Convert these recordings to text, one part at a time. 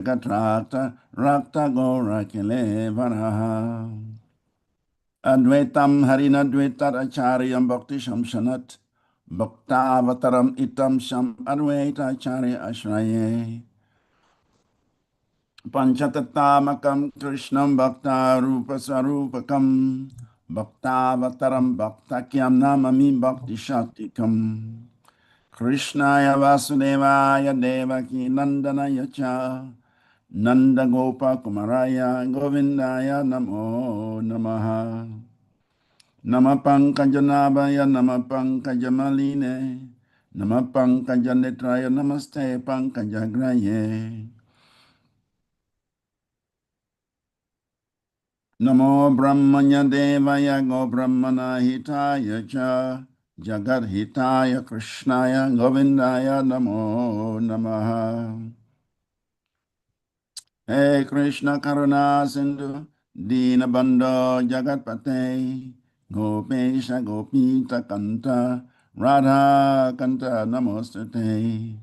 Gatrata Rakta Gora Kilevaraha Advaitam Harinadvaitar Acharyam Bhakti Shamshanat Bhaktavataram Itam Sham Advaita Acharya Ashraye Panchatattamakam Krishnam Bhakta Rupa Sarupakam Bhaktavataram Bhaktakyam Namami Bhakti Shaktikam Krishnaya Vasudevaya Devaki Nandanaya Cha Nanda Gopa Kumaraya Govindaya Namo Namaha Nama Pankajanabaya Nama Pankajamaline Nama Pankajanetraya Namaste Pankajagraye Namo Brahmanya Devaya Go Brahmana Hitaya Cha Jagat Hitaya Krishnaya Govindaya Namo Namaha Hey Krishna Karuna Sindhu Dinabandho Jagatpate Gopesha Gopita Kanta Radha Kanta Namostate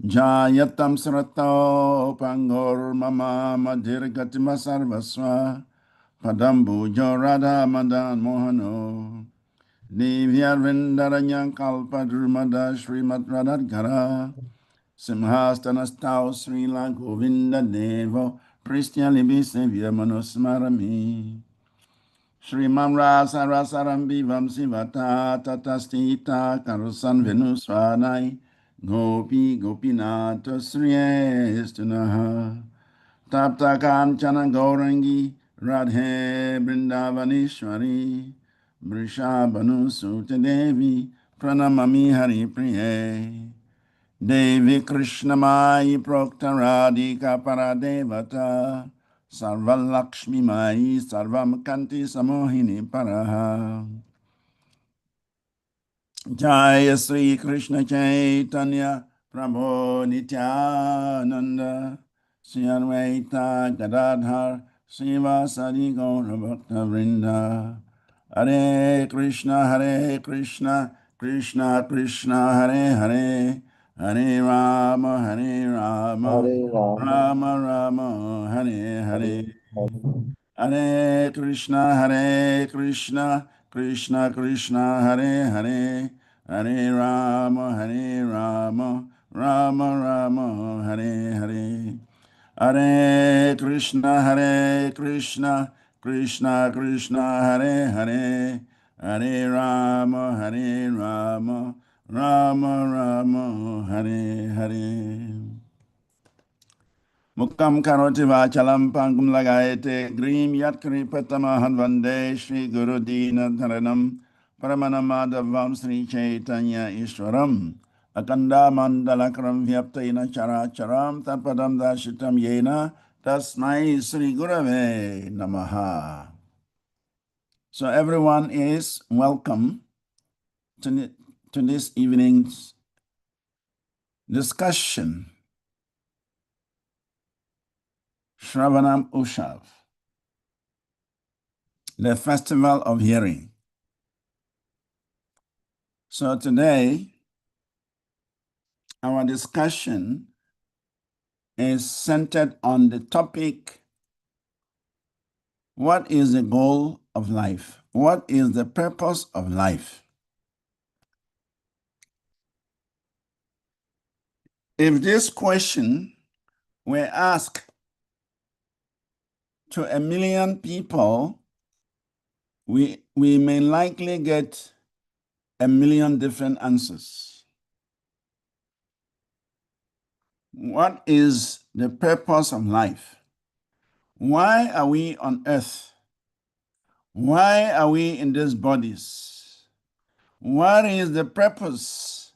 Jayatam Srato Pangor Mama Madhirgatima Sarvaswa Padambu Radha Madan Mohano Divya Vrindaranya Kalpa Drumada Srimat Radhagara Simhastanastau Srila Govinda Devo Pristya Libisevya Manusmarami Srimam Rasa Rasaram Vivam Sivata Tatastita Karusan Venuswanai Gopi Gopinata Sriyestunaha Tapta Kanchana Gaurangi Radhe Brindavanishwari Brishabhanu Sute Devi Pranamami Hari Priye Devi Krishnamai Prokta Radhika Paradevata Sarva Lakshmi Mai Sarvam Kanti Samohini Paraha Jaya Sri Krishna Chaitanya Prabhu Nityananda Sri Advaita Gadadhar Srivas Gaura Bhakta Vrinda Hare Krishna Krishna Krishna Hare Hare Hare Rama Hare Rama, Rama Rama Hare Hare Hare Hare, Hare Krishna, Krishna Krishna, Hare Hare, Hare Rama, Rama Rama, Hare Hare. Hare Krishna, Krishna Krishna, Hare Hare, Hare Rama, Rama Rama, Hare Hare. Mukam karoti vachalam pangum lagayete grim yat kripatamahan vande Shri Guru Dina Dharanam Paramanamadavam Sri Chaitanya Ishwaram Akanda Mandalakram Vyaptaina Characharam Tapadam Dashitam Yena Tasmai Sri Gurave Namaha. So everyone is welcome to this evening's discussion, Shravanam Ushav, the festival of hearing. So today, our discussion is centered on the topic, what is the goal of life? What is the purpose of life? If this question were asked to 1 million people, we may likely get 1 million different answers. What is the purpose of life? Why are we on earth? Why are we in these bodies? What is the purpose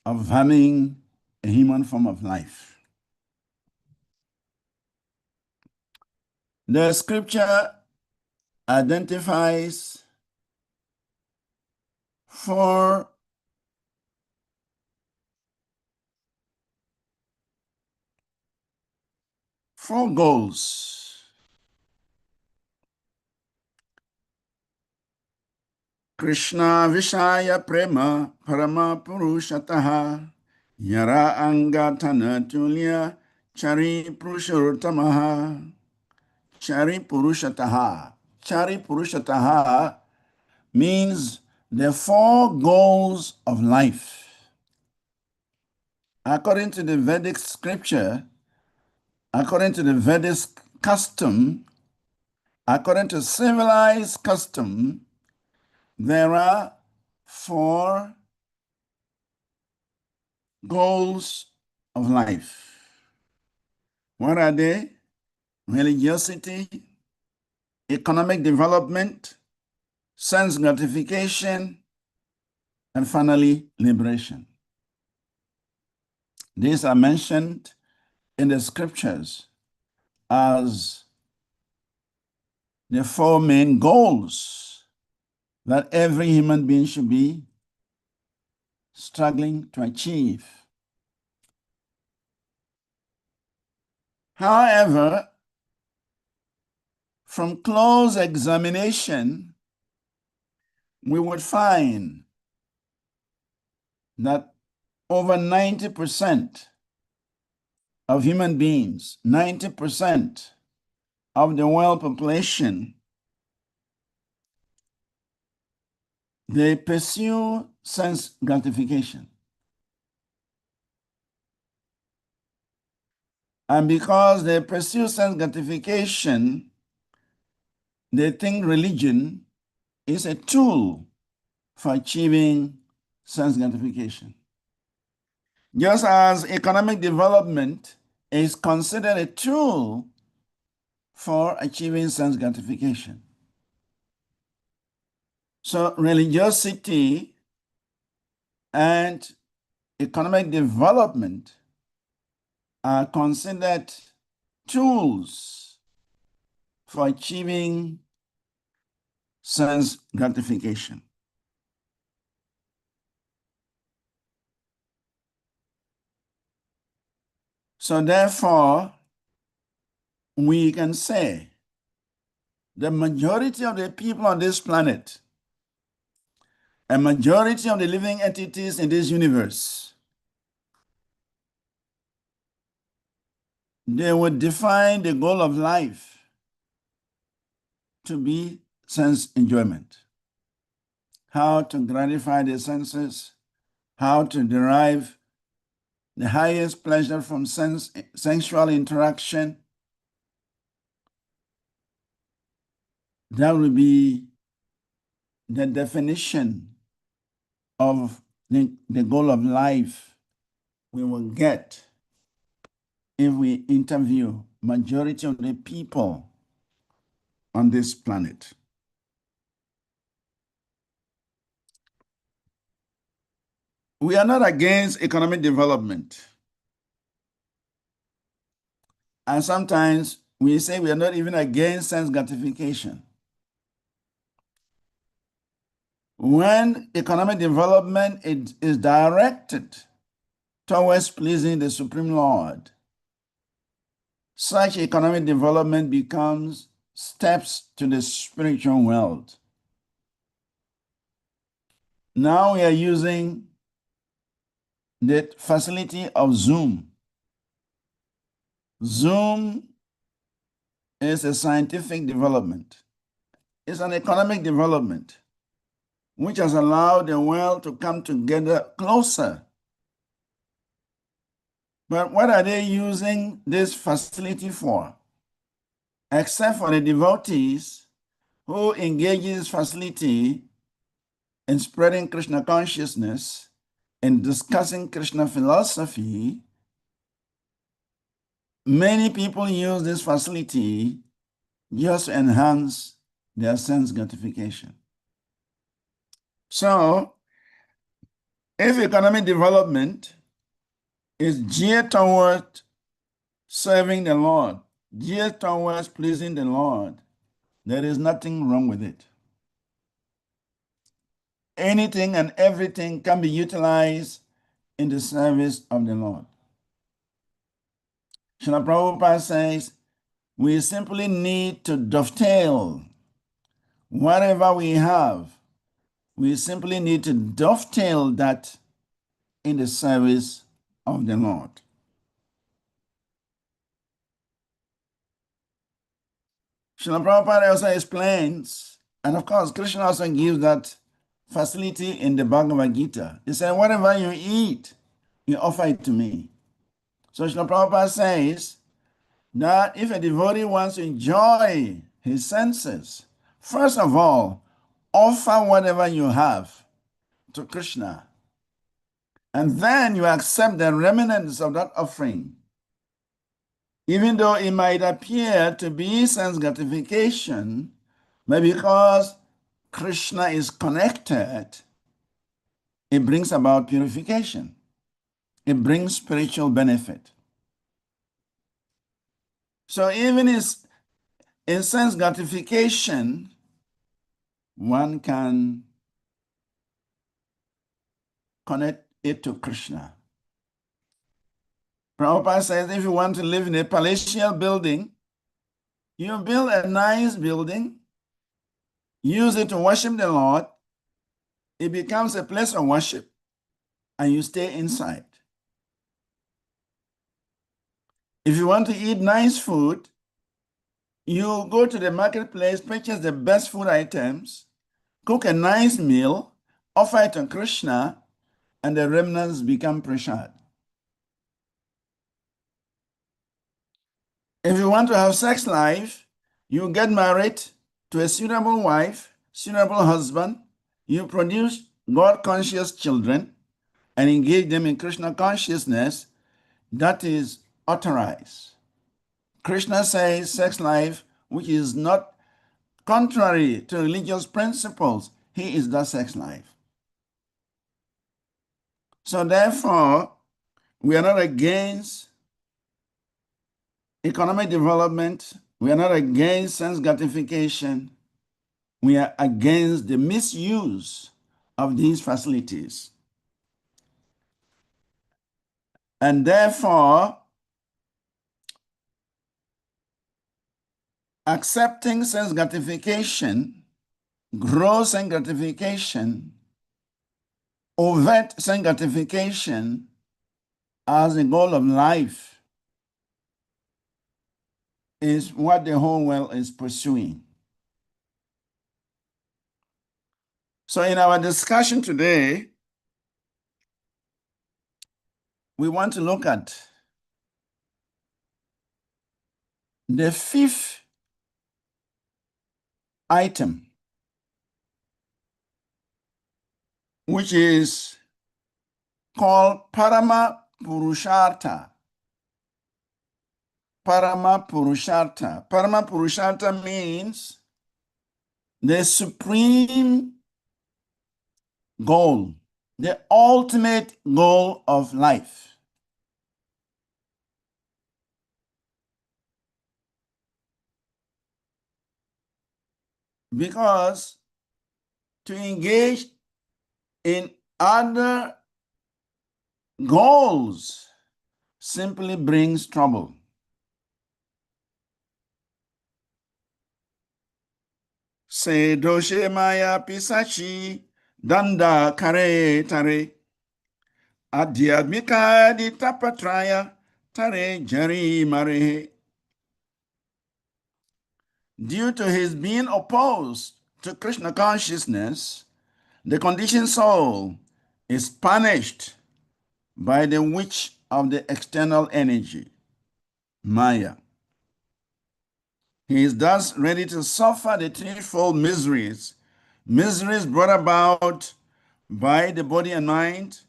of having a human form of life? The scripture identifies four goals. Krishna Vishaya Prema Parama Purushataha Yara Angatana Tulya Chari Purushottamaha, Chari Purushataha. Chari Purushataha means the four goals of life. According to the Vedic scripture, according to the Vedic custom, according to civilized custom, there are four goals of life. What are they? Religiosity, economic development, sense gratification, and finally, liberation. These are mentioned in the scriptures as the four main goals that every human being should be struggling to achieve. However, from close examination, we would find that over 90% of human beings, 90% of the world population, they pursue sense gratification. And because they pursue sense gratification, they think religion is a tool for achieving sense gratification. Just as economic development is considered a tool for achieving sense gratification. So religiosity and economic development are considered tools for achieving sense gratification. So therefore, we can say the majority of the people on this planet, a majority of the living entities in this universe, they would define the goal of life to be sense enjoyment. How to gratify the senses, how to derive the highest pleasure from sensual interaction. That will be the definition of the goal of life we will get if we interview majority of the people on this planet. We are not against economic development. And sometimes we say we are not even against sense gratification. When economic development is directed towards pleasing the Supreme Lord, such economic development becomes steps to the spiritual world. Now we are using the facility of Zoom. Zoom is a scientific development. It's an economic development which has allowed the world to come together closer. But what are they using this facility for? Except for the devotees who engage in this facility in spreading Krishna consciousness and discussing Krishna philosophy, many people use this facility just to enhance their sense gratification. So, if economic development is geared toward serving the Lord, geared towards pleasing the Lord, there is nothing wrong with it. Anything and everything can be utilized in the service of the Lord. Srila Prabhupada says, we simply need to dovetail whatever we have. We simply need to dovetail that in the service of the Lord. Srila Prabhupada also explains, and of course, Krishna also gives that facility in the Bhagavad Gita. He said, whatever you eat, you offer it to me. So Srila Prabhupada says that if a devotee wants to enjoy his senses, first of all, offer whatever you have to Krishna. And then you accept the remnants of that offering. Even though it might appear to be sense gratification, but because Krishna is connected, it brings about purification. It brings spiritual benefit. So even in sense gratification, one can connect it to Krishna. Prabhupada says if you want to live in a palatial building, you build a nice building, use it to worship the Lord, it becomes a place of worship, and you stay inside. If you want to eat nice food, you go to the marketplace, purchase the best food items, cook a nice meal, offer it to Krishna, and the remnants become prasad. If you want to have sex life, you get married to a suitable wife, suitable husband, you produce God-conscious children, and engage them in Krishna consciousness. That is authorized. Krishna says sex life, which is not contrary to religious principles, he is that sex life. So therefore, we are not against economic development. We are not against sense gratification. We are against the misuse of these facilities. And therefore, accepting sense gratification, gross sense gratification, overt sense gratification as the goal of life is what the whole world is pursuing. So in our discussion today, we want to look at the fifth item, which is called Parama Purushartha. Parama Purushartha. Parama Purushartha means the supreme goal, the ultimate goal of life. Because to engage in other goals simply brings trouble. Se doshe maya pisachi danda kare tare adhyamika di tapatraya tare jari mare. Due to his being opposed to Krishna consciousness, the conditioned soul is punished by the witch of the external energy, Maya. He is thus ready to suffer the threefold miseries brought about by the body and mind,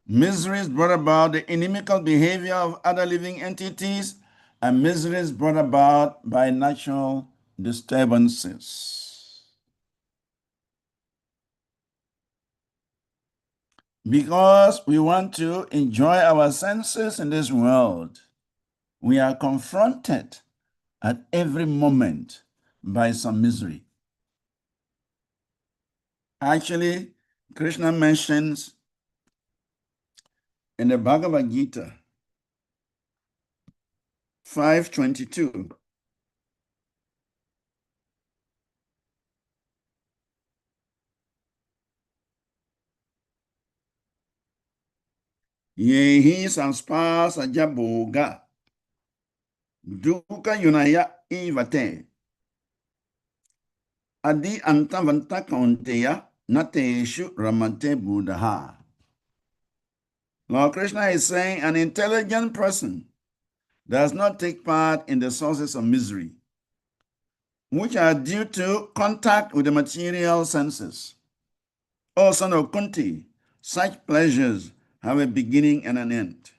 miseries brought about the inimical behavior of other living entities, and miseries brought about by natural disturbances. Because we want to enjoy our senses in this world, we are confronted at every moment by some misery. Actually, Krishna mentions in the Bhagavad Gita 5:22, Yehi sanspasa jaboga duka yunaya ivate Adi antavanta kaunteya nateshu ramante buddha. Lord Krishna is saying an intelligent person does not take part in the sources of misery, which are due to contact with the material senses. O son of Kunti, such pleasures have a beginning and an end,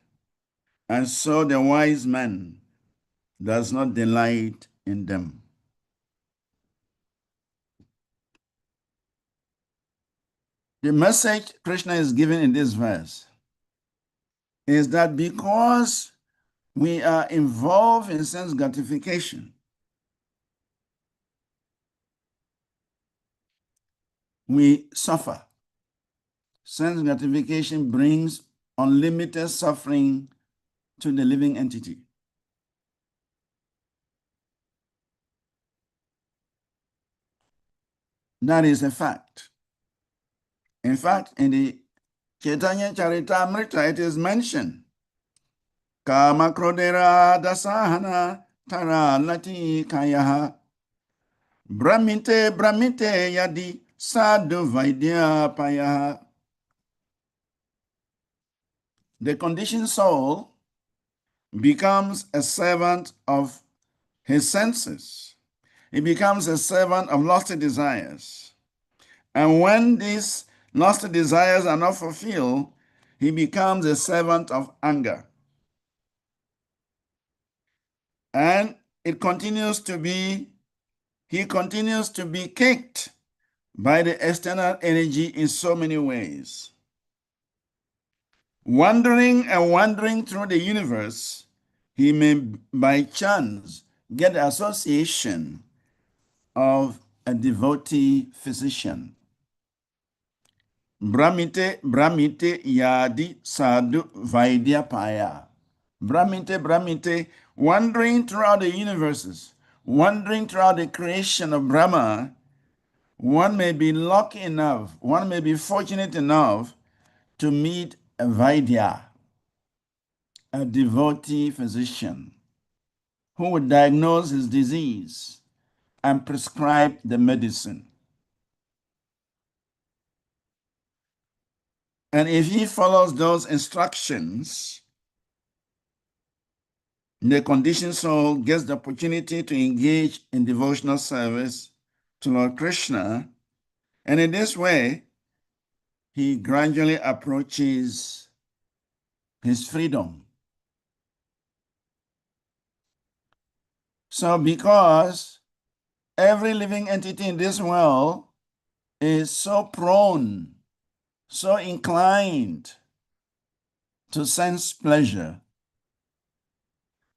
and so the wise man does not delight in them. The message Krishna is giving in this verse is that because we are involved in sense gratification, we suffer. Sense gratification brings unlimited suffering to the living entity. That is a fact. In fact, in the Chaitanya Charitamrita, it is mentioned, Kama Krodera Dasahana Tara Lati Kayaha Brahmite Brahmite Yadi Sadhu Vaidya Payaha. The conditioned soul becomes a servant of his senses. He becomes a servant of lusty desires. And when these lusty desires are not fulfilled, he becomes a servant of anger. And he continues to be kicked by the external energy in so many ways. Wandering and wandering through the universe, he may by chance get the association of a devotee physician. Brahmite, Brahmite, Yadi, Sadhu, Vaidya, Paya. Brahmite, Brahmite, wandering throughout the universes, wandering throughout the creation of Brahma, one may be lucky enough, one may be fortunate enough to meet a Vaidya, a devotee physician, who would diagnose his disease and prescribe the medicine. And if he follows those instructions, the conditioned soul gets the opportunity to engage in devotional service to Lord Krishna. And in this way, he gradually approaches his freedom. So, because every living entity in this world is so prone, so inclined to sense pleasure,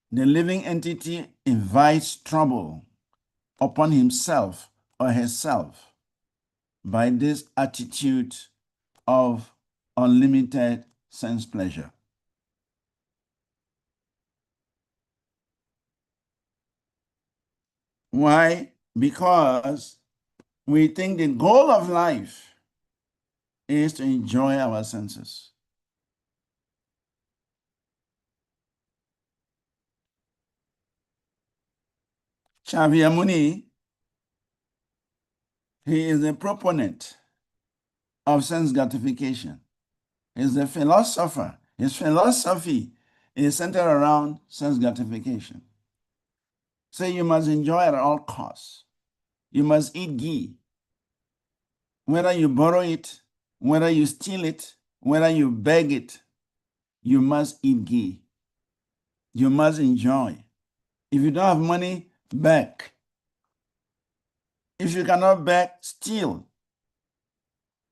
the living entity invites trouble upon himself or herself by this attitude of unlimited sense pleasure. Why? Because we think the goal of life is to enjoy our senses. Shakyamuni, he is a proponent of sense gratification. He's a philosopher. His philosophy is centered around sense gratification. So you must enjoy at all costs. You must eat ghee. Whether you borrow it, whether you steal it, whether you beg it, you must eat ghee. You must enjoy. If you don't have money, beg. If you cannot beg, steal.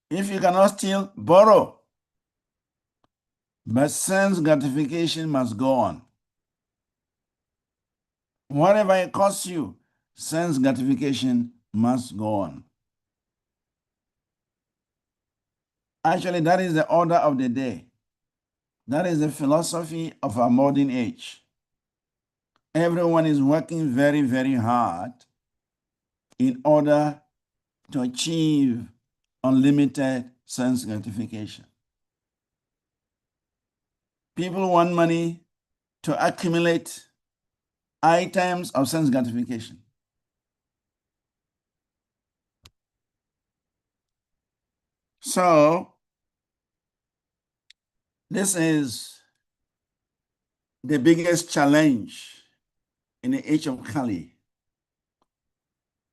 If you cannot steal, borrow. But sense gratification must go on. Whatever it costs you, sense gratification must go on. Actually, that is the order of the day. That is the philosophy of our modern age. Everyone is working very, very hard in order to achieve unlimited sense gratification. People want money to accumulate items of sense gratification. So, this is the biggest challenge in the age of Kali.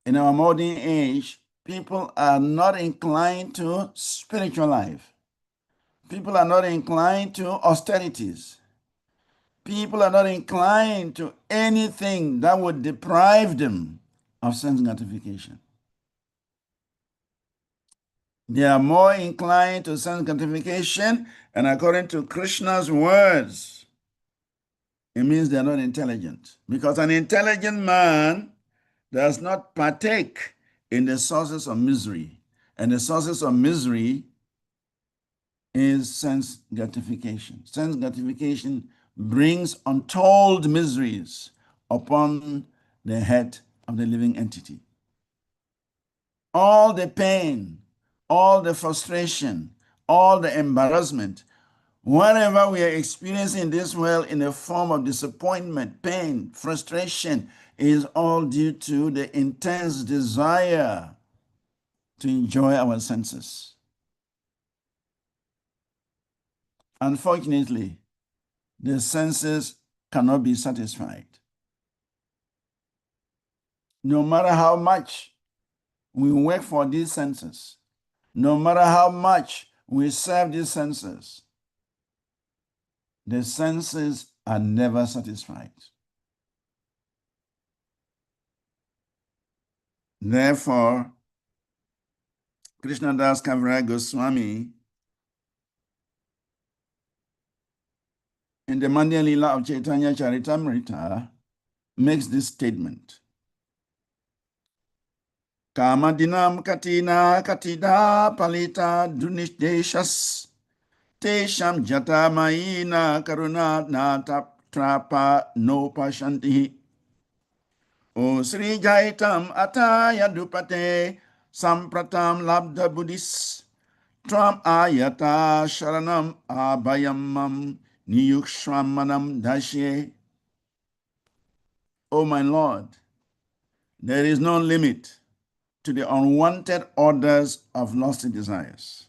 In our modern age, people are not inclined to spiritual life. People are not inclined to austerities. People are not inclined to anything that would deprive them of sense gratification. They are more inclined to sense gratification, and according to Krishna's words, it means they are not intelligent. Because an intelligent man does not partake in the sources of misery. And the sources of misery is sense gratification. Sense gratification brings untold miseries upon the head of the living entity. All the pain, all the frustration, all the embarrassment, whatever we are experiencing in this world in the form of disappointment, pain, frustration, is all due to the intense desire to enjoy our senses. Unfortunately, the senses cannot be satisfied. No matter how much we work for these senses, no matter how much we serve these senses, the senses are never satisfied. Therefore, Krishnadas Kaviraj Goswami, in the Mandya Lila of Chaitanya Charitamrita, makes this statement. Kamadinam katina katida palita dunishdeshas tesham jatamaina karuna na trapa no pashantihi. O Sri Jaitam ataya dupate sampratam labda buddhis tram ayata sharanam abhayamam niyukshwamanam dashe. O my Lord, there is no limit to the unwanted orders of lusty desires.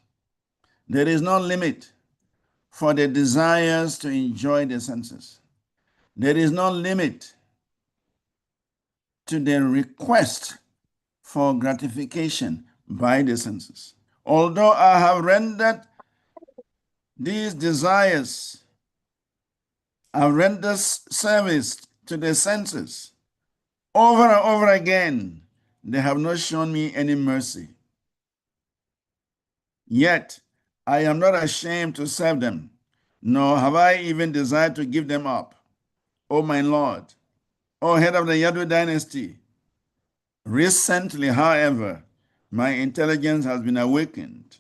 There is no limit for the desires to enjoy the senses. There is no limit to the request for gratification by the senses. Although I have rendered these desires, I've rendered service to the senses over and over again, they have not shown me any mercy. Yet, I am not ashamed to serve them, nor have I even desired to give them up. O my Lord, O head of the Yadu dynasty, recently, however, my intelligence has been awakened,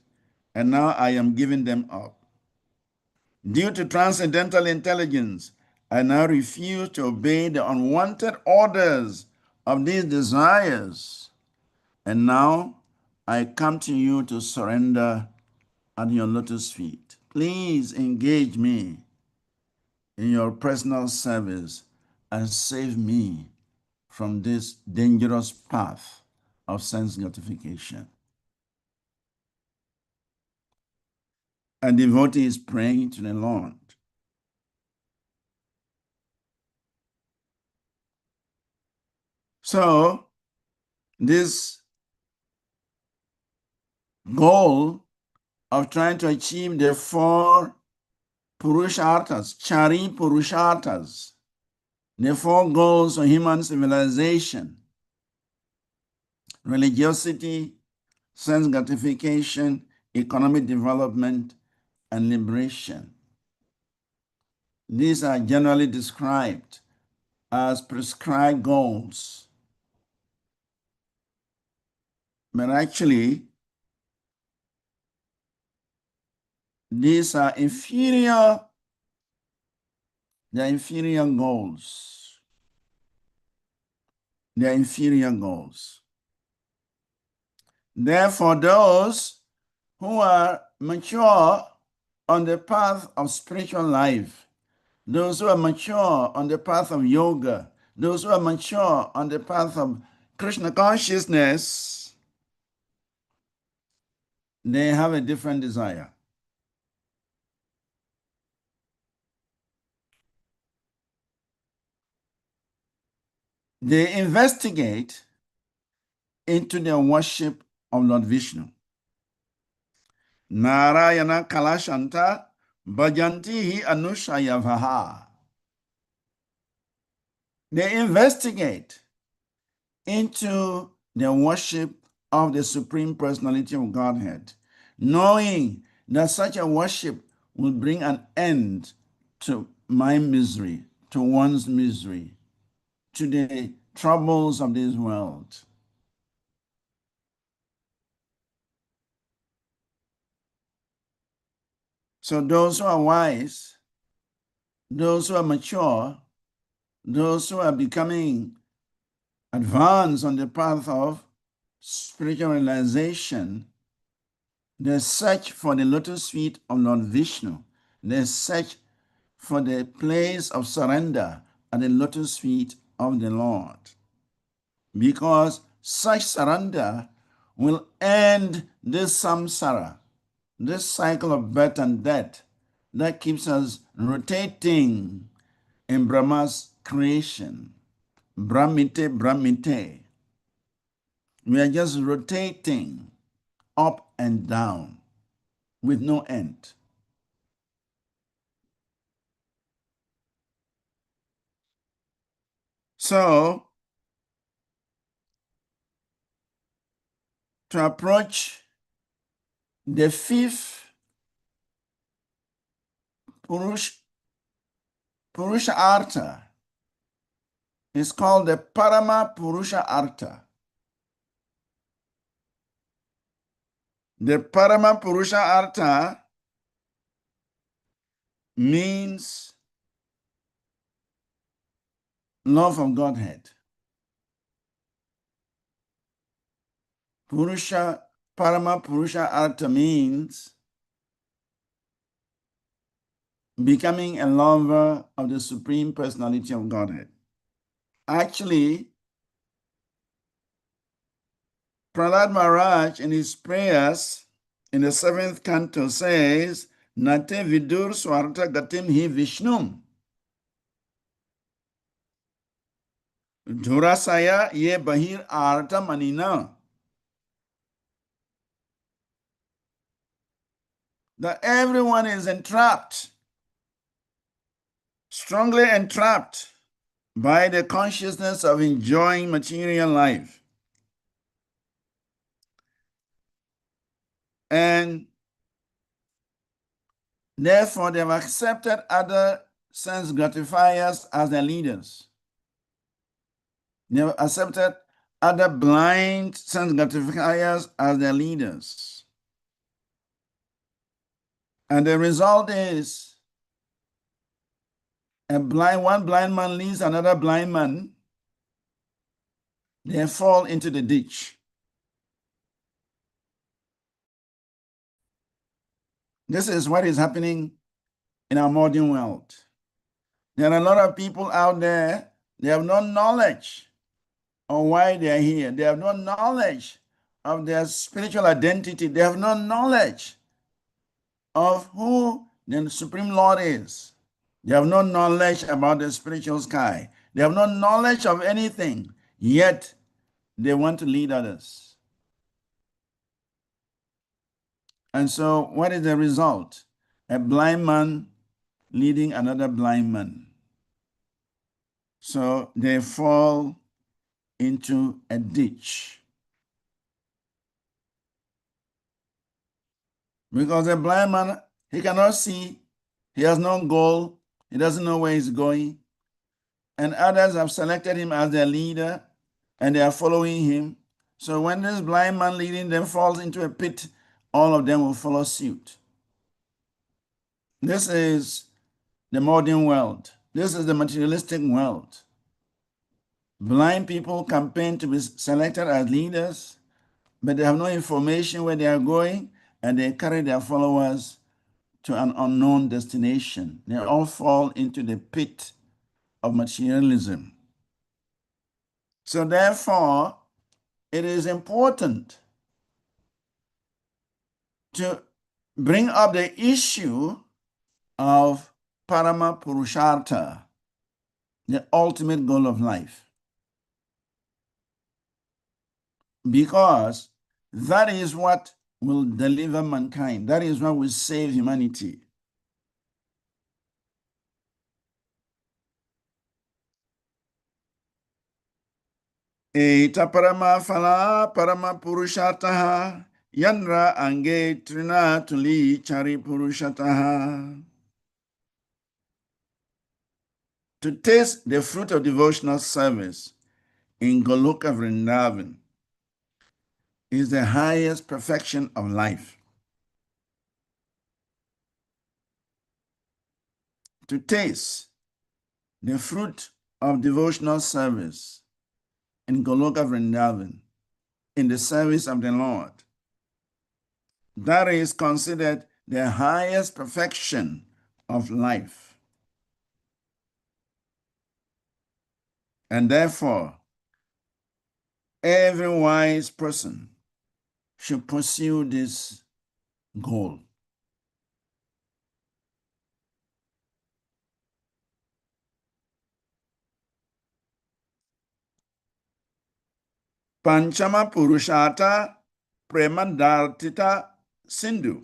and now I am giving them up. Due to transcendental intelligence, I now refuse to obey the unwanted orders of these desires. And now I come to you to surrender at your lotus feet. Please engage me in your personal service and save me from this dangerous path of sense gratification. A devotee is praying to the Lord. So, this goal of trying to achieve the four Purusharthas, Chari Purusharthas, the four goals of human civilization: religiosity, sense gratification, economic development, and liberation. These are generally described as prescribed goals. But actually, these are inferior goals. They're inferior goals. Therefore, those who are mature on the path of spiritual life, those who are mature on the path of yoga, those who are mature on the path of Krishna consciousness, they have a different desire. They investigate into the worship of Lord Vishnu. Narayana Kalashanta Bhajantihi Anushayavaha. They investigate into the worship of the Supreme Personality of Godhead, knowing that such a worship will bring an end to my misery, to one's misery, to the troubles of this world. So those who are wise, those who are mature, those who are becoming advanced on the path of spiritual realization, they search for the lotus feet of Lord Vishnu. They search for the place of surrender at the lotus feet of the Lord. Because such surrender will end this samsara, this cycle of birth and death that keeps us rotating in Brahma's creation. Brahmite, Brahmite. We are just rotating up and down with no end. So, to approach the fifth Purusha Artha is called the Parama Purusha Artha. The Parama Purusha Artha means love of Godhead. Parama Purusha Artha means becoming a lover of the Supreme Personality of Godhead. Actually, Prahlad Maharaj in his prayers in the 7th canto says, Nate vidur swarta gatim hi Vishnum. Dhurasaya ye bahir arta manina. That everyone is entrapped, strongly entrapped by the consciousness of enjoying material life. And therefore, they have accepted other sense gratifiers as their leaders. They have accepted other blind sense gratifiers as their leaders. And the result is one blind man leads another blind man. They fall into the ditch. This is what is happening in our modern world. There are a lot of people out there, they have no knowledge of why they are here. They have no knowledge of their spiritual identity. They have no knowledge of who the Supreme Lord is. They have no knowledge about the spiritual sky. They have no knowledge of anything, yet they want to lead others. And so, what is the result? A blind man leading another blind man. So they fall into a ditch. Because a blind man, he cannot see, he has no goal, he doesn't know where he's going. And others have selected him as their leader and they are following him. So when this blind man leading them falls into a pit, all of them will follow suit. This is the modern world. This is the materialistic world. Blind people campaign to be selected as leaders, but they have no information where they are going, and they carry their followers to an unknown destination. They all fall into the pit of materialism. So therefore, it is important to bring up the issue of Parama Purushartha, the ultimate goal of life, because that is what will deliver mankind. That is what will save humanity. Eta parama fala parama purushataha yanra ange trina tuli chari purushataha. To taste the fruit of devotional service in Goloka Vrindavan is the highest perfection of life. To taste the fruit of devotional service in Goloka Vrindavan in the service of the Lord, that is considered the highest perfection of life. And therefore, every wise person should pursue this goal. Panchama Purushata Premandartita Sindhu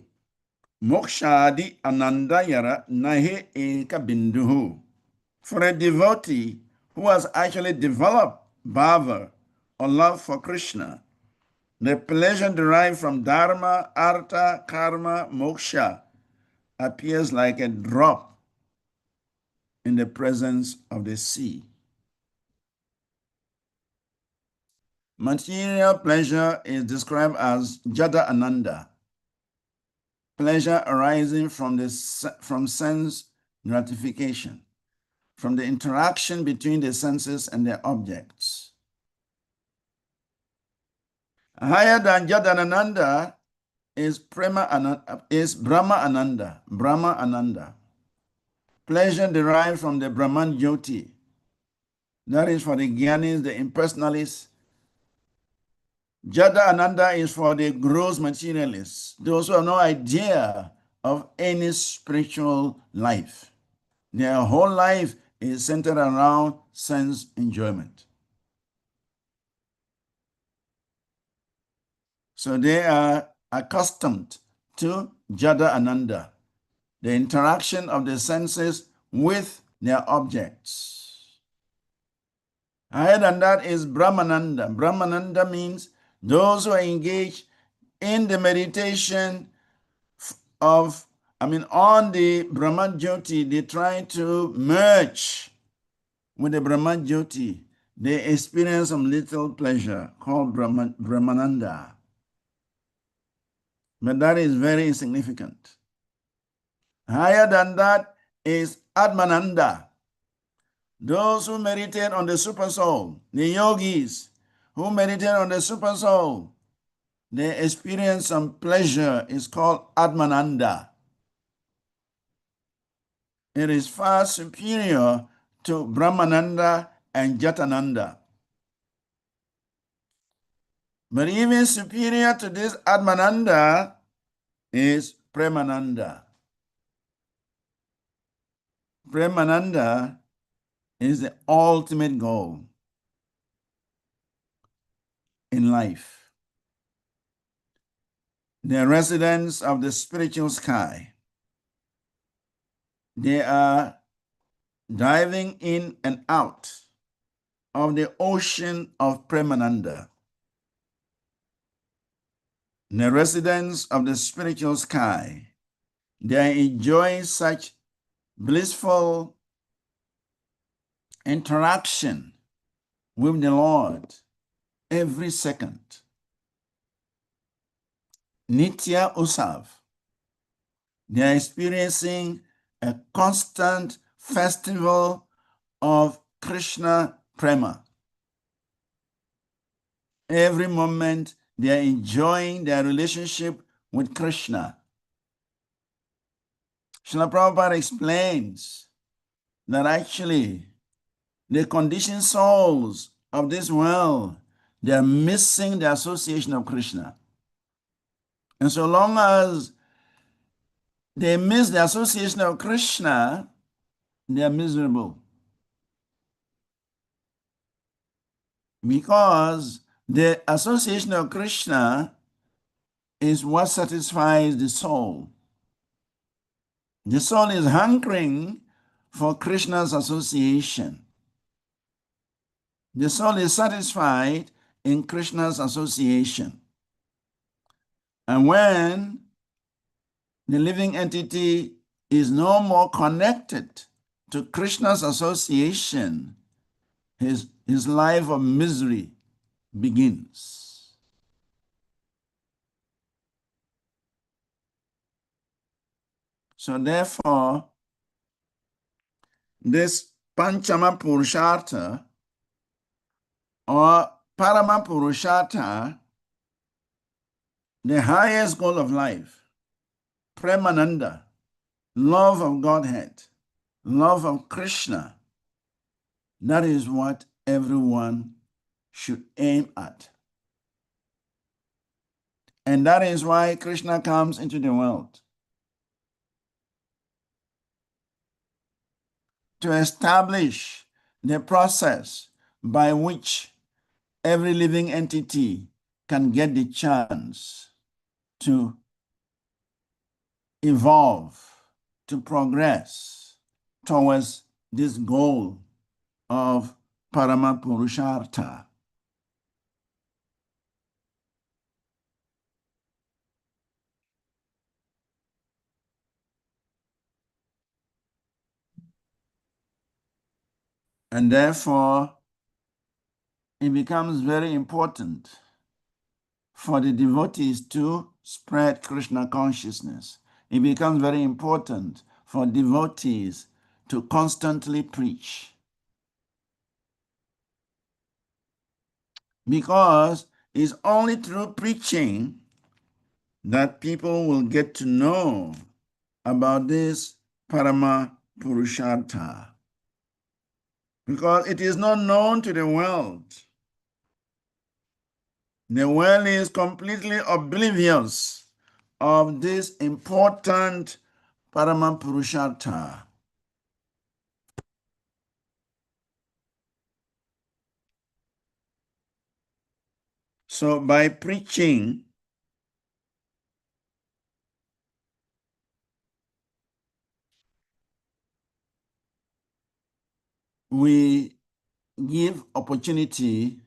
Mokshadi Anandayara Nahe Eka Binduhu. For a devotee who has actually developed bhava or love for Krishna, the pleasure derived from dharma, artha, karma, moksha appears like a drop in the presence of the sea. Material pleasure is described as jada ananda, pleasure arising from sense gratification, from the interaction between the senses and their objects. Higher than jada ananda is Brahma Ananda. Pleasure derived from the Brahman Jyoti. That is for the Gyanis, the impersonalists. Jada Ananda is for the gross materialists, those who have no idea of any spiritual life. Their whole life is centered around sense enjoyment. So they are accustomed to Jada Ananda, the interaction of the senses with their objects. Higher than that is Brahmananda. Brahmananda means those who are engaged in the meditation on the Brahman Jyoti, they try to merge with the Brahman Jyoti. They experience some little pleasure called Brahmananda. But that is very insignificant. Higher than that is Atmananda. Those who meditate on the super soul, the yogis who meditate on the super soul, they experience some pleasure. It's called Atmananda. It is far superior to Brahmananda and Jatananda. But even superior to this Atmananda is Premananda. Premananda is the ultimate goal in life. The residents of the spiritual sky, they are diving in and out of the ocean of Premananda. The residents of the spiritual sky, they enjoy such blissful interaction with the Lord every second. Nitya Utsava. They are experiencing a constant festival of Krishna Prema. Every moment they are enjoying their relationship with Krishna. Srila Prabhupada explains that actually the conditioned souls of this world, they are missing the association of Krishna. And so long as they miss the association of Krishna, they are miserable. Because the association of Krishna is what satisfies the soul. The soul is hankering for Krishna's association. The soul is satisfied in Krishna's association. And when the living entity is no more connected to Krishna's association, his life of misery begins. So therefore, this Panchama Purushartha or Parama Purushartha, the highest goal of life, Premananda, love of Godhead, love of Krishna, that is what everyone should aim at. And that is why Krishna comes into the world, to establish the process by which every living entity can get the chance to evolve, to progress towards this goal of Parama Purushartha. And therefore, it becomes very important for the devotees to spread Krishna consciousness. It becomes very important for devotees to constantly preach. Because it's only through preaching that people will get to know about this Parama Purushartha. Because it is not known to the world. The world is completely oblivious of this important Parama Purushartha. So by preaching, we give opportunity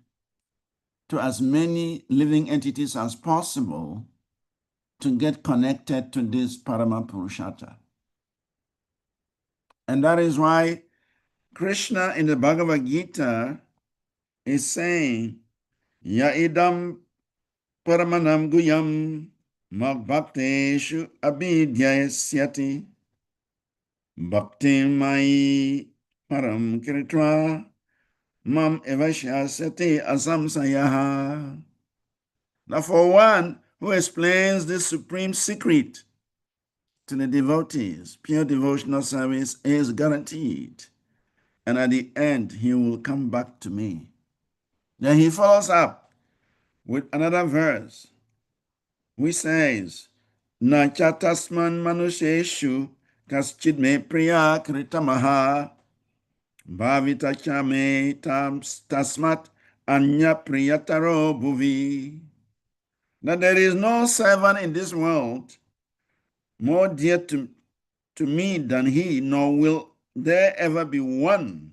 to as many living entities as possible to get connected to this Parama Purushartha. And that is why Krishna in the Bhagavad Gita is saying, Ya idam paramanam guyam bhakteshu abhidhyasyati bhakti mai param kritva mam evashyasati asamsayaha. Now for one who explains this supreme secret to the devotees, pure devotional service is guaranteed. And at the end, he will come back to me. Then he follows up with another verse, which says, Na chatasman manusheshu kaschid me priya kritamaha bhavita chame tasmat anya priyataro bhuvi. Now there is no servant in this world more dear to me than he, nor will there ever be one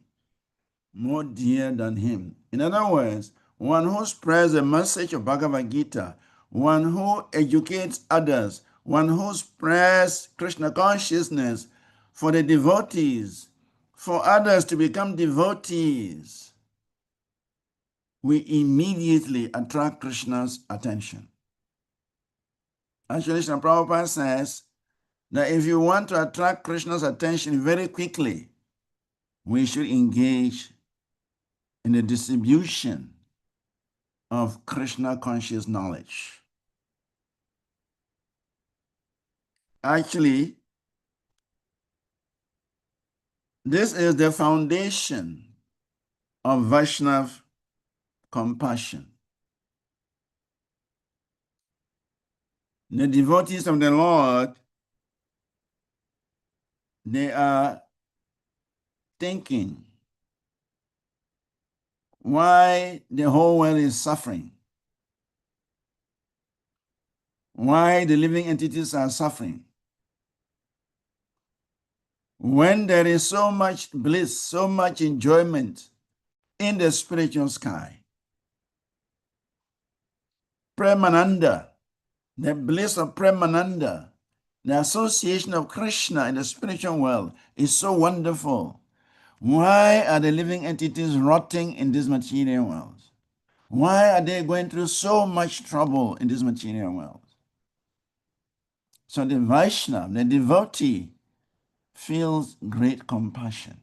more dear than him. In other words, one who spreads the message of Bhagavad Gita, one who educates others, one who spreads Krishna consciousness for the devotees, for others to become devotees, we immediately attract Krishna's attention. Actually, Srila Prabhupada says that if you want to attract Krishna's attention very quickly, we should engage in the distribution of Krishna conscious knowledge. Actually, this is the foundation of Vaishnav compassion. The devotees of the Lord, they are thinking why the whole world is suffering, why the living entities are suffering. When there is so much bliss, so much enjoyment in the spiritual sky, Premananda, the bliss of Premananda, the association of Krishna in the spiritual world is so wonderful. Why are the living entities rotting in this material world? Why are they going through so much trouble in this material world? So the Vaishnava, the devotee, feels great compassion.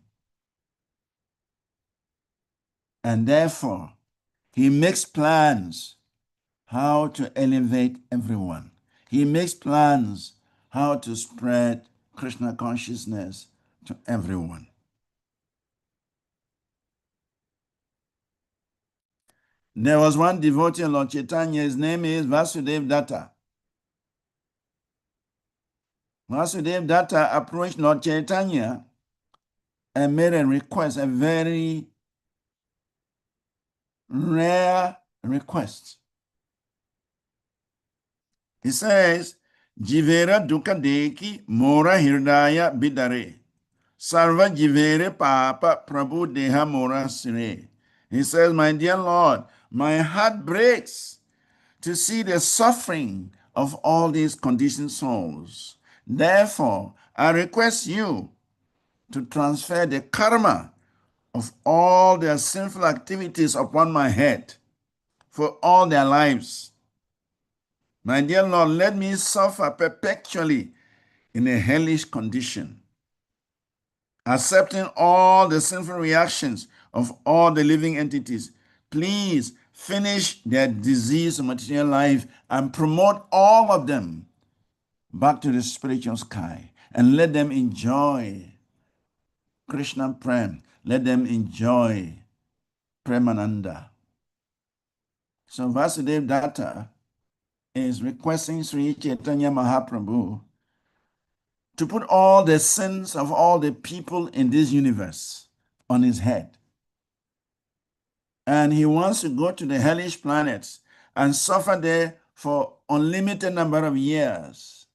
And therefore, he makes plans how to elevate everyone. He makes plans how to spread Krishna consciousness to everyone. There was one devotee of Lord Chaitanya, his name is Vasudev Datta. Vasudev Datta approached Lord Chaitanya and made a request, a very rare request. He says, Jivera dukkha deki mora hirdaya bidare. Sarva jivere papa prabhu deha mora sire. He says, my dear Lord, my heart breaks to see the suffering of all these conditioned souls. Therefore, I request you to transfer the karma of all their sinful activities upon my head for all their lives. My dear Lord, let me suffer perpetually in a hellish condition, accepting all the sinful reactions of all the living entities. Please finish their disease of material life and promote all of them back to the spiritual sky and let them enjoy Krishna Prem. Let them enjoy Premananda. So Vasudev Datta is requesting Sri Chaitanya Mahaprabhu to put all the sins of all the people in this universe on his head. And he wants to go to the hellish planets and suffer there for unlimited number of years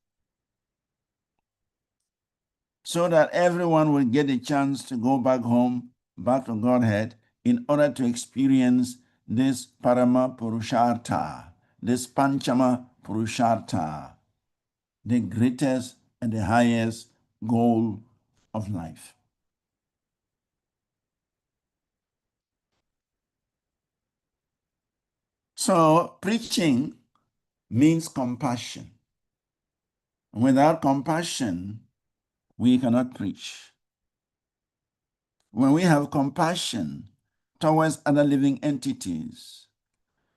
so that everyone will get a chance to go back home, back to Godhead, in order to experience this Parama Purushartha, this Panchama Purushartha, the greatest and the highest goal of life. So, preaching means compassion. Without compassion, we cannot preach. When we have compassion towards other living entities,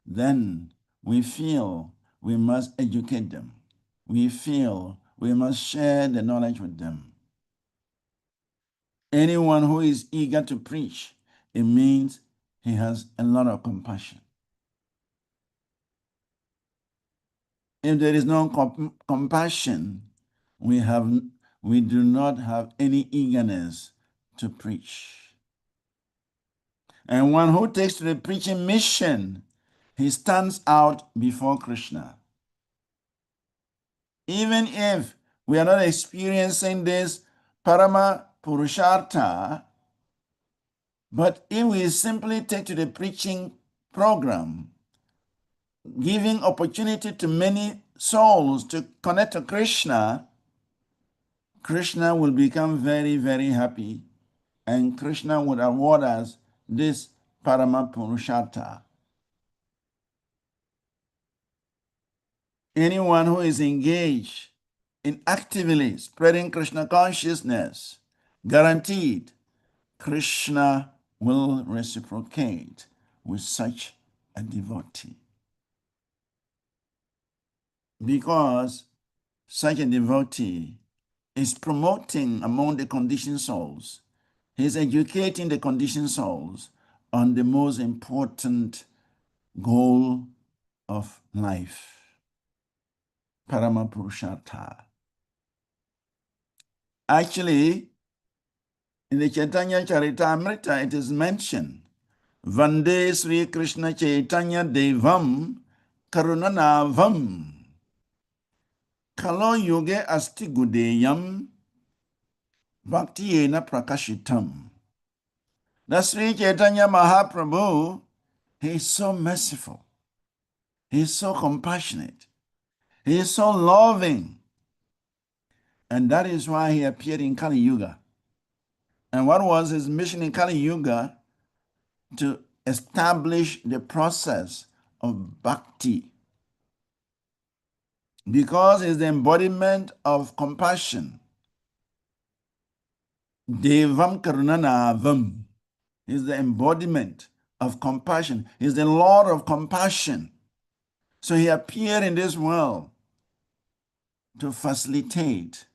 then we feel we must educate them. We feel we must share the knowledge with them. Anyone who is eager to preach, it means he has a lot of compassion. If there is no compassion, we do not have any eagerness to preach. And one who takes to the preaching mission, he stands out before Krishna. Even if we are not experiencing this Parama Purushartha, but if we simply take to the preaching program, giving opportunity to many souls to connect to Krishna, Krishna will become very, very happy, and Krishna would award us this Parama Purushartha. Anyone who is engaged in actively spreading Krishna consciousness, guaranteed Krishna will reciprocate with such a devotee. Because such a devotee is promoting among the conditioned souls, he's educating the conditioned souls on the most important goal of life. Paramapurushartha. Actually, in the Chaitanya Charitamrita, it is mentioned, Vande Sri Krishna Chaitanya Devam Karunanavam Kalo Yoge Asti Gudeyam Bhaktiyena Prakashitam. The Sri Chaitanya Mahaprabhu, he is so merciful. He is so compassionate. He is so loving. And that is why he appeared in Kali Yuga. And what was his mission in Kali Yuga? To establish the process of bhakti. Because it's the embodiment of compassion. Devam Karunanavam is the embodiment of compassion. He's the Lord of compassion. So he appeared in this world to facilitate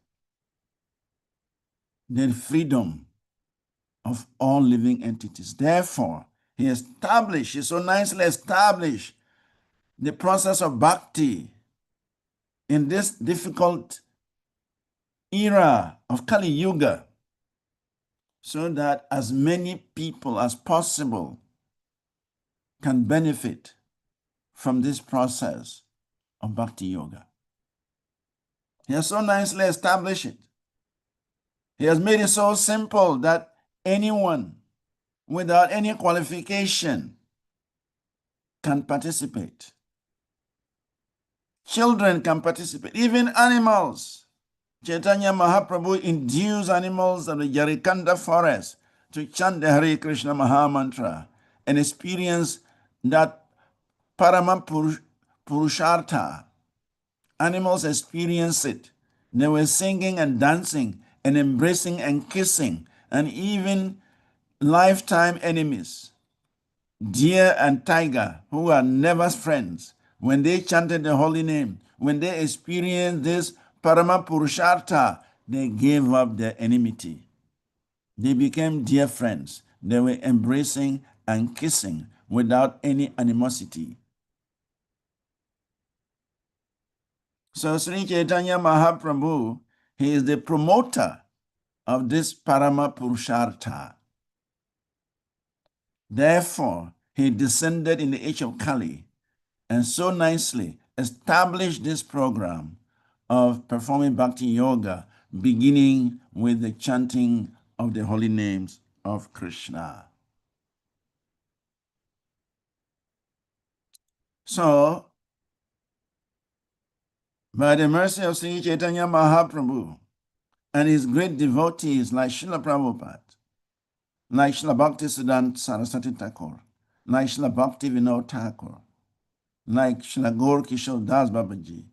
the freedom of all living entities. Therefore, he so nicely established the process of bhakti in this difficult era of Kali Yuga, so that as many people as possible can benefit from this process of Bhakti Yoga. He has so nicely established it. He has made it so simple that anyone without any qualification can participate. Children can participate, even animals. Chaitanya Mahaprabhu induced animals of the Yarikanda forest to chant the Hare Krishna Maha Mantra and experience that Parama Purushartha. Animals experienced it. They were singing and dancing and embracing and kissing, and even lifetime enemies, deer and tiger, who were never friends, when they chanted the holy name, when they experienced this Parama Purushartha, they gave up their enmity. They became dear friends. They were embracing and kissing without any animosity. So Sri Chaitanya Mahaprabhu, he is the promoter of this Parama Purushartha. Therefore, he descended in the age of Kali and so nicely established this program of performing Bhakti Yoga, beginning with the chanting of the holy names of Krishna. So, by the mercy of Sri Chaitanya Mahaprabhu and his great devotees like Srila Prabhupada, like Srila Bhaktisiddhanta Saraswati Thakur, like Srila Bhakti Vinod Thakur, like Srila Gaur Kishore Das Babaji,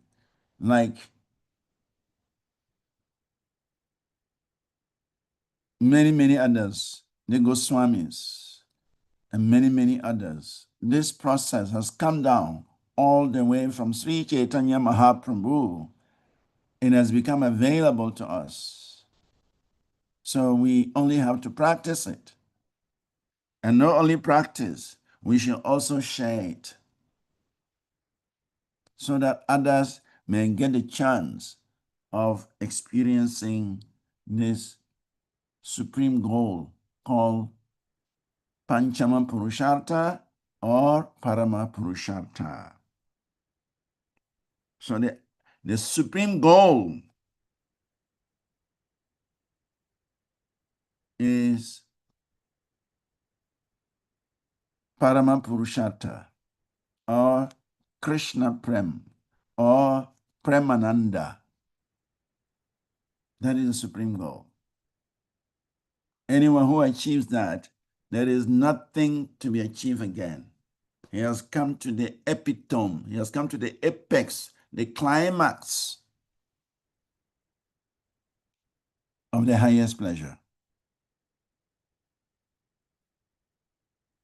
like many, many others, the Goswamis, and many, many others. This process has come down all the way from Sri Chaitanya Mahaprabhu and has become available to us. So we only have to practice it. And not only practice, we should also share it so that others may get the chance of experiencing this supreme goal called Panchama Purushartha or Parama Purushartha. So the supreme goal is Parama Purushartha or Krishna Prem or Premananda. That is the supreme goal. Anyone who achieves that, there is nothing to be achieved again. He has come to the epitome. He has come to the apex, the climax of the highest pleasure.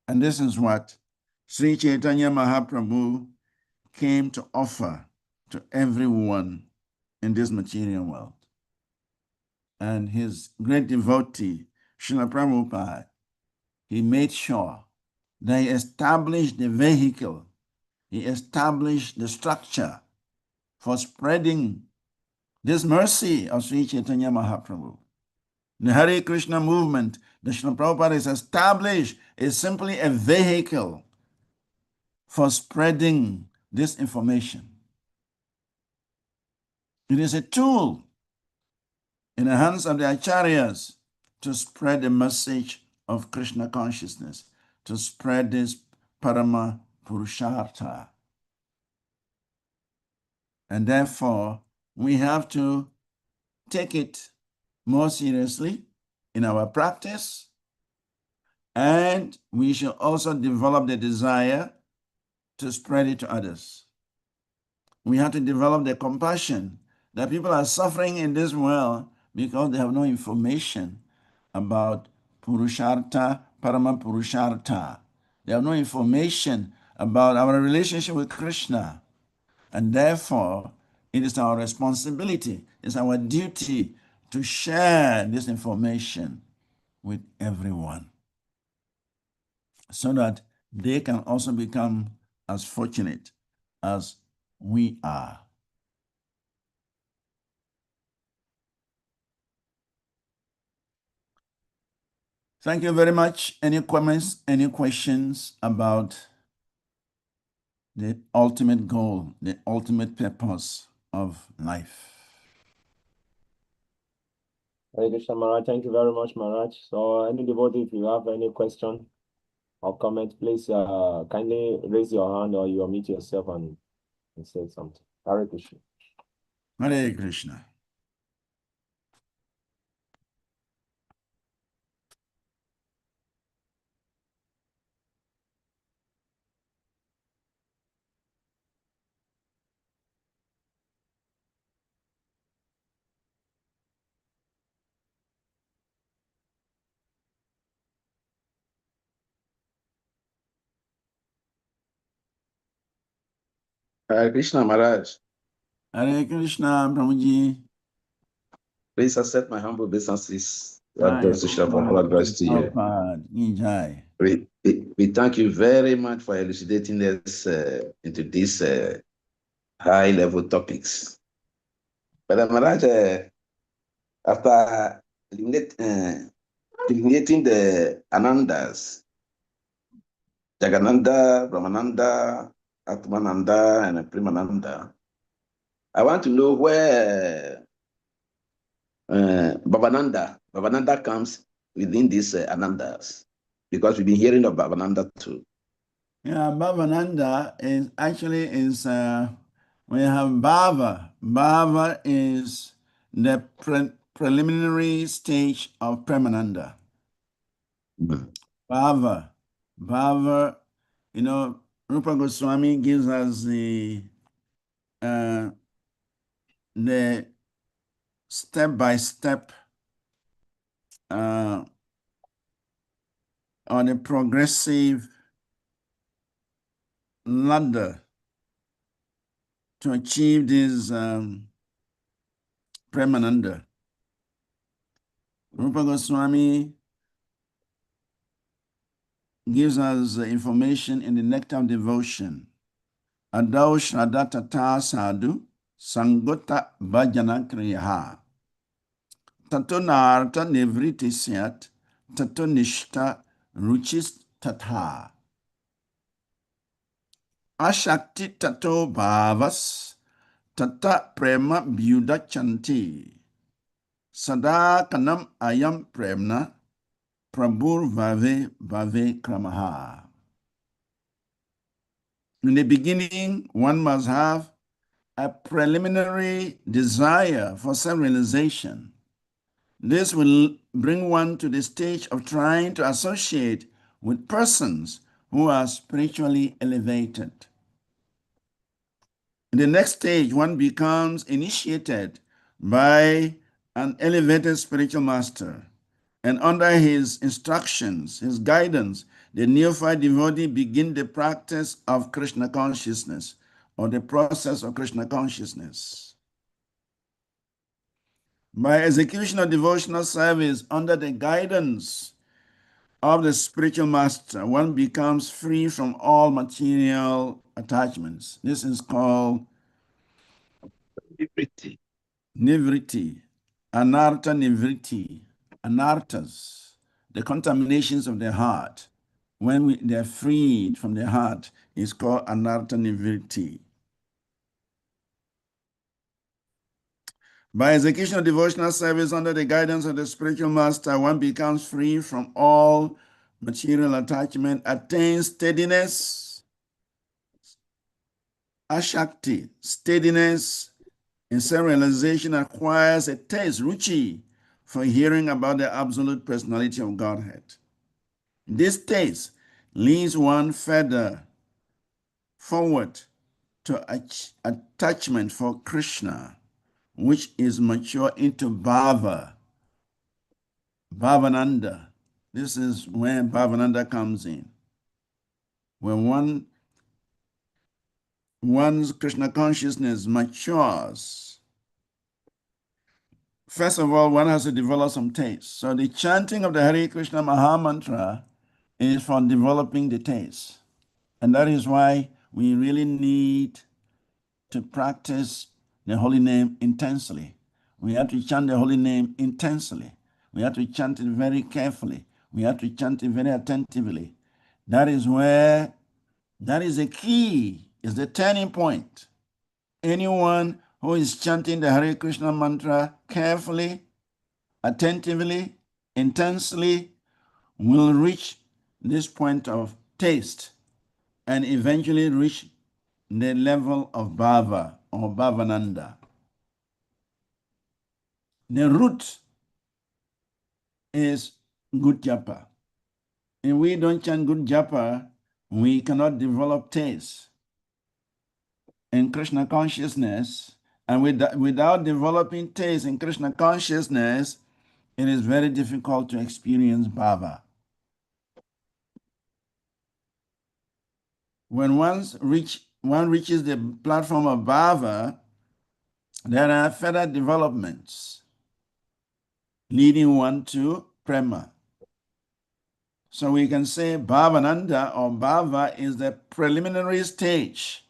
And this is what Sri Chaitanya Mahaprabhu came to offer to everyone in this material world. And his great devotee, Srila Prabhupada, he made sure that he established the vehicle, he established the structure for spreading this mercy of Sri Chaitanya Mahaprabhu. The Hare Krishna movement that Srila Prabhupada has established is simply a vehicle for spreading this information. It is a tool in the hands of the acharyas to spread the message of Krishna consciousness, to spread this Parama Purushartha. And therefore, we have to take it more seriously in our practice, and we should also develop the desire to spread it to others. We have to develop the compassion that people are suffering in this world because they have no information about Purushartha, Parama Purushartha. They have no information about our relationship with Krishna. And therefore, it is our responsibility, it's our duty to share this information with everyone so that they can also become as fortunate as we are. Thank you very much. Any comments, any questions about the ultimate goal, the ultimate purpose of life? Hare Krishna Maharaj, thank you very much, Maharaj. So, any devotee, if you have any question or comment, please kindly raise your hand or you unmute yourself and say something. Hare Krishna. Hare Krishna. Hare Krishna Maharaj. Hare Krishna, Prabhuji. Please accept my humble obeisances. Jai From all advice to you. Prabhupada, Jai. We thank you very much for elucidating us into these high-level topics. But Maharaj, after eliminating the Anandas, Jagananda, Brahmananda, Atmananda, and Premananda, I want to know where Babananda comes within these Anandas, because we've been hearing of Babananda too. Yeah, Bhavananda is actually we have Bhava. Bhava is the preliminary stage of Premananda. Bhava. Bhava, Rupa Goswami gives us the step-by-step or the progressive ladder to achieve this Premananda. Rupa Goswami gives us information in the Nectar of Devotion. Adau Shraddha Tata Sadhu Sangota Bhajana Kriyaha Tato Narta Nivriti Syat Tato Nishta Ruchis Tatha Ashakti Tato Bhavas Tata Prema Byuda Chanti Sada Kanam Ayam Premna Prabhur Vave Kramaha. In the beginning, one must have a preliminary desire for self-realization. This will bring one to the stage of trying to associate with persons who are spiritually elevated. In the next stage, one becomes initiated by an elevated spiritual master. And under his instructions, his guidance, the neophyte devotee begin the practice of Krishna consciousness or the process of Krishna consciousness. By execution of devotional service under the guidance of the spiritual master, one becomes free from all material attachments. This is called Nivriti. Nivriti. Anartha nivriti. Anarthas. The contaminations of the heart. When they're freed from the heart, is called anartha nivriti. By execution of devotional service under the guidance of the spiritual master, one becomes free from all material attachment, attains steadiness, ashakti, steadiness, in self-realization, acquires a taste, ruchi, for hearing about the absolute personality of Godhead. This taste leads one further forward to attachment for Krishna, which is mature into bhava, bhavananda. This is when bhavananda comes in. When one's Krishna consciousness matures, first of all, one has to develop some taste. So the chanting of the Hare Krishna Maha Mantra is for developing the taste. And that is why we really need to practice the holy name intensely. We have to chant the holy name intensely. We have to chant it very carefully. We have to chant it very attentively. That is the key, is the turning point. Anyone who is chanting the Hare Krishna mantra carefully, attentively, intensely, will reach this point of taste and eventually reach the level of bhava or bhavananda. The root is good japa. If we don't chant good japa, we cannot develop taste in Krishna consciousness. And without developing taste in Krishna consciousness, it is very difficult to experience bhava. When one reaches the platform of bhava, there are further developments leading one to prema. So we can say bhavananda or bhava is the preliminary stage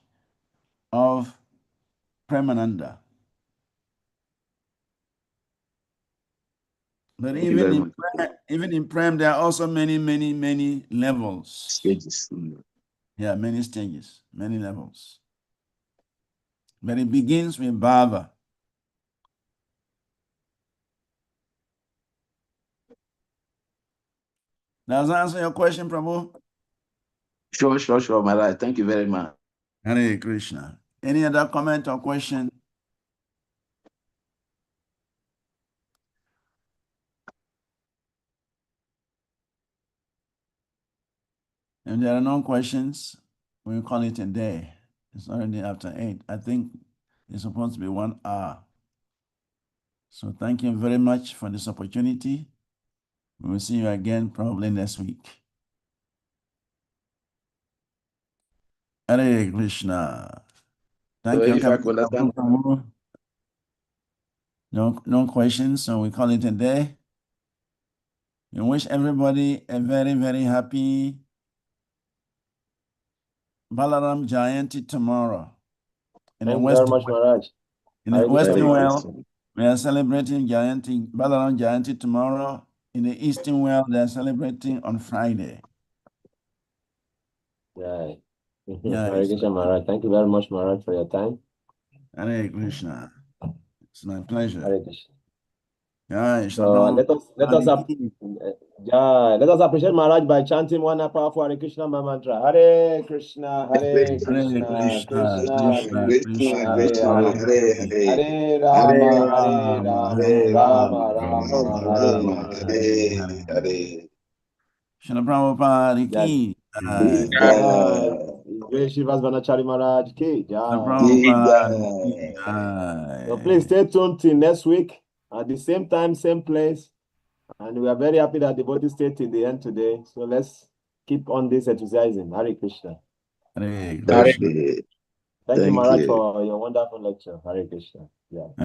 of premananda. But even in prem, there are also many levels. Stages. Yeah, many stages, many levels. But it begins with bhava. Does that answer your question, Prabhu? Sure, Maharaj. Thank you very much. Hare Krishna. Any other comment or question? If there are no questions, we'll call it a day. It's already after 8. I think it's supposed to be 1 hour. So thank you very much for this opportunity. We will see you again probably next week. Hare Krishna. Thank you. If I could understand. No questions, so we call it a day. We wish everybody a very happy Balaram Jayanti tomorrow. Thank you very much, Maharaj. In the Western world, we are celebrating Balaram Jayanti tomorrow. In the Eastern world, they are celebrating on Friday. Yeah. Hare Krishna, Maharaj. Thank you very much, Maharaj, for your time. Hare Krishna. It's my pleasure. Hare Krishna. Yeah, so let us appreciate Maharaj by chanting one powerful Hare Krishna mantra. Hare Krishna, Hare Krishna, Krishna Krishna, Hare Rama, Hare Rama, Rama Hare. Shri Prabhupada ki Jai Srivas Vanacari Maharaj ki So please stay tuned till next week at the same time, same place. And we are very happy that the body stayed till the end today. So let's keep on this exercising. Hare Krishna. Hare Krishna. Thank you, Maharaj, for your wonderful lecture. Hare Krishna. Yeah.